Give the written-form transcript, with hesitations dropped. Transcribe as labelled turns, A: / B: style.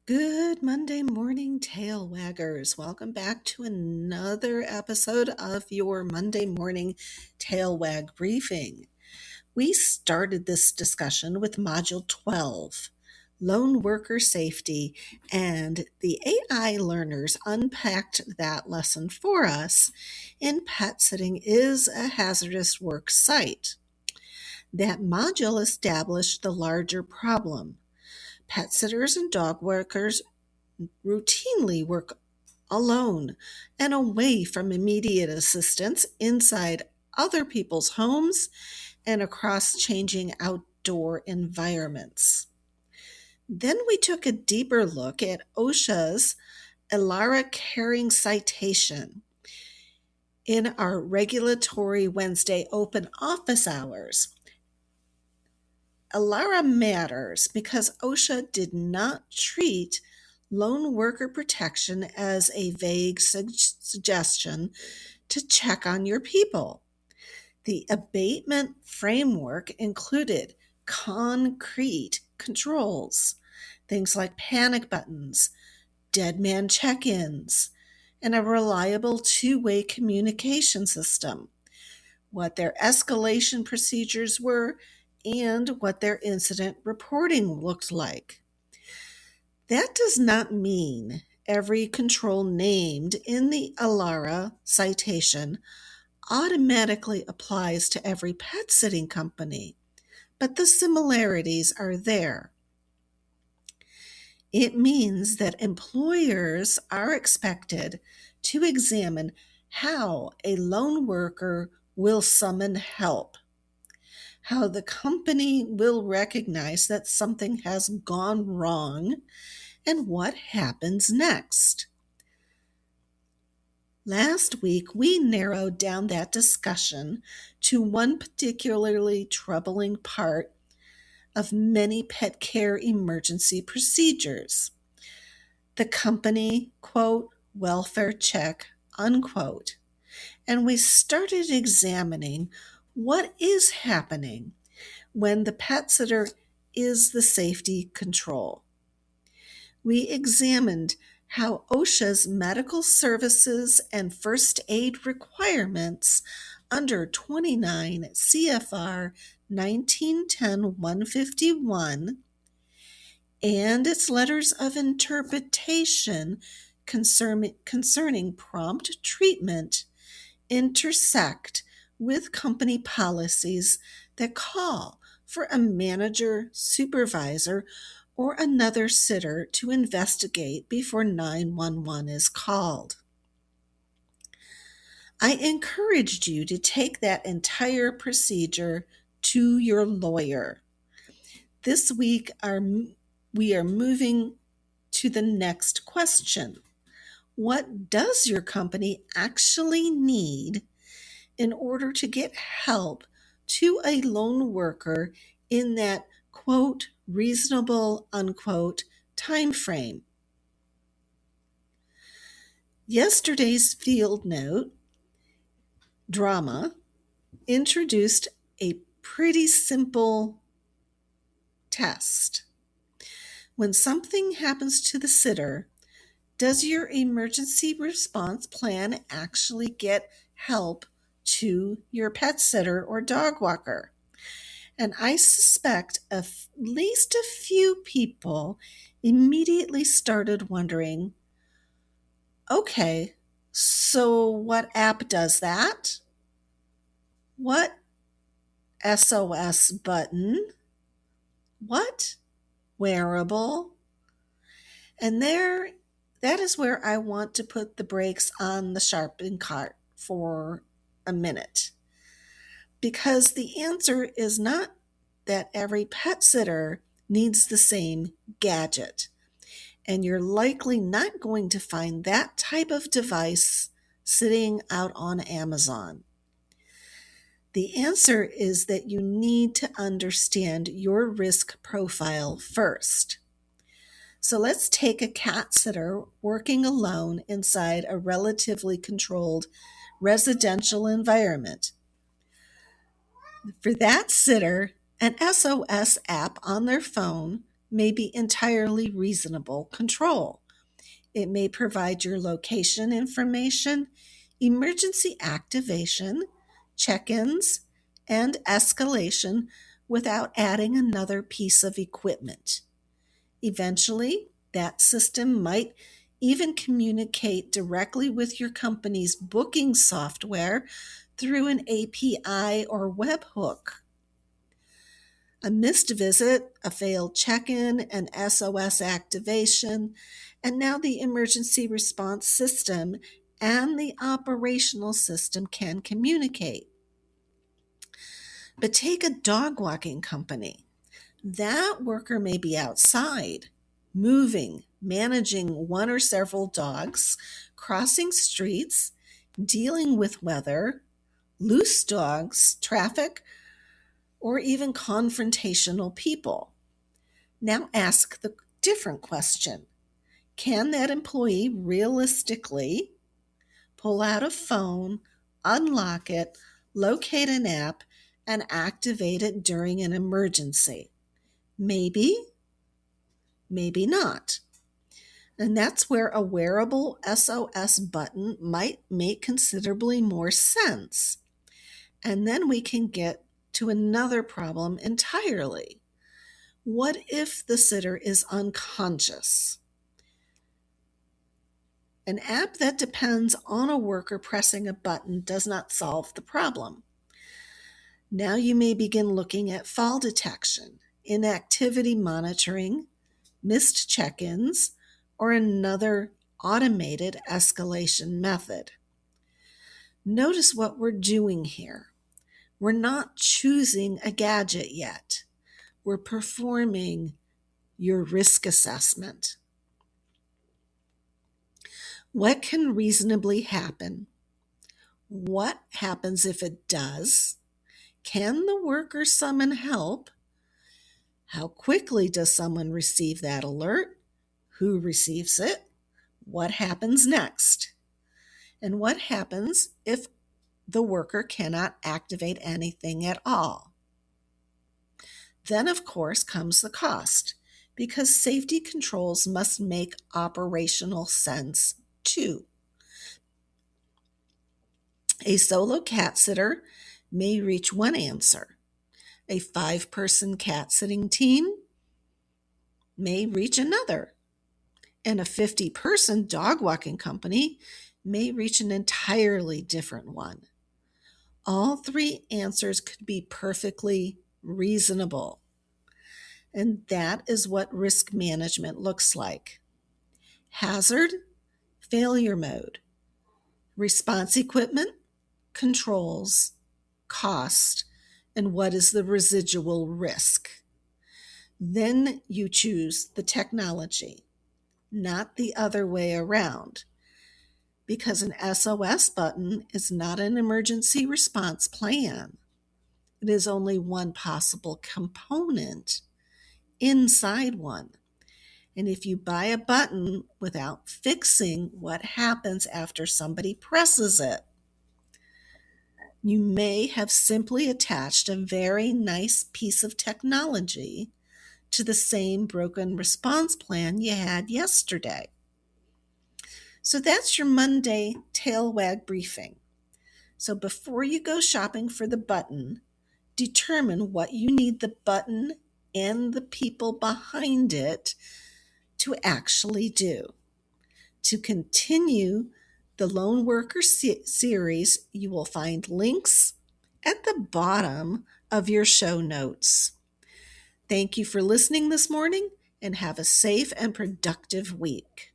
A: Good Monday morning, Tailwaggers. Welcome back to another episode of your Monday morning Tailwag briefing. We started this discussion with Module 12, Lone Worker Safety, and the AI learners unpacked that lesson for us in Pet Sitting is a Hazardous Worksite. That module established the larger problem. Pet sitters and dog workers routinely work alone and away from immediate assistance inside other people's homes and across changing outdoor environments. Then we took a deeper look at OSHA's Elara Caring Citation in our regulatory Wednesday open office hours. Elara matters because OSHA did not treat lone worker protection as a vague suggestion to check on your people. The abatement framework included concrete controls, things like panic buttons, dead man check-ins, and a reliable two-way communication system, what their escalation procedures were, and what their incident reporting looked like. That does not mean every control named in the Elara citation automatically applies to every pet sitting company, but the similarities are there. It means that employers are expected to examine how a lone worker will summon help, how the company will recognize that something has gone wrong, and what happens next. Last week, we narrowed down that discussion to one particularly troubling part of many pet care emergency procedures. The company, quote, welfare check, unquote. And we started examining what is happening when the pet sitter is the safety control. We examined how OSHA's medical services and first aid requirements under 29 CFR 1910-151 and its letters of interpretation concerning prompt treatment intersect with company policies that call for a manager, supervisor, or another sitter to investigate before 911 is called. I encouraged you to take that entire procedure to your lawyer. This week, we are moving to the next question. What does your company actually need in order to get help to a lone worker in that, quote, reasonable, unquote, time frame? Yesterday's field note drama introduced a pretty simple test. When something happens to the sitter, does your emergency response plan actually get help to your pet sitter or dog walker? And I suspect at least a few people immediately started wondering, okay, so what app does that? What SOS button? What wearable? And that is where I want to put the brakes on the shopping cart for a minute. Because the answer is not that every pet sitter needs the same gadget. And you're likely not going to find that type of device sitting out on Amazon. The answer is that you need to understand your risk profile first. So let's take a cat sitter working alone inside a relatively controlled residential environment. For that sitter, an SOS app on their phone may be entirely reasonable control. It may provide your location information, emergency activation, check-ins, and escalation without adding another piece of equipment. Eventually, that system might even communicate directly with your company's booking software through an API or webhook. A missed visit, a failed check-in, an SOS activation, and now the emergency response system and the operational system can communicate. But take a dog walking company. That worker may be outside, moving, managing one or several dogs, crossing streets, dealing with weather, loose dogs, traffic, or even confrontational people. Now ask the different question. Can that employee realistically pull out a phone, unlock it, locate an app, and activate it during an emergency? Maybe, maybe not. And that's where a wearable SOS button might make considerably more sense. And then we can get to another problem entirely. What if the sitter is unconscious? An app that depends on a worker pressing a button does not solve the problem. Now you may begin looking at fall detection, inactivity monitoring, missed check-ins, or another automated escalation method. Notice what we're doing here. We're not choosing a gadget yet. We're performing your risk assessment. What can reasonably happen? What happens if it does? Can the worker summon help? How quickly does someone receive that alert? Who receives it? What happens next? And what happens if the worker cannot activate anything at all? Then, of course, comes the cost, because safety controls must make operational sense too. A solo cat sitter may reach one answer. A 5-person cat sitting team may reach another. And a 50-person dog walking company may reach an entirely different one. All 3 answers could be perfectly reasonable. And that is what risk management looks like. Hazard, failure mode, response equipment, controls, cost, and what is the residual risk. Then you choose the technology, not the other way around, because an SOS button is not an emergency response plan. It is only one possible component inside one. And if you buy a button without fixing what happens after somebody presses it, you may have simply attached a very nice piece of technology to the same broken response plan you had yesterday. So that's your Monday Tailwag briefing. So before you go shopping for the button, determine what you need the button and the people behind it to actually do. To continue the Lone Worker series, you will find links at the bottom of your show notes. Thank you for listening this morning, and have a safe and productive week.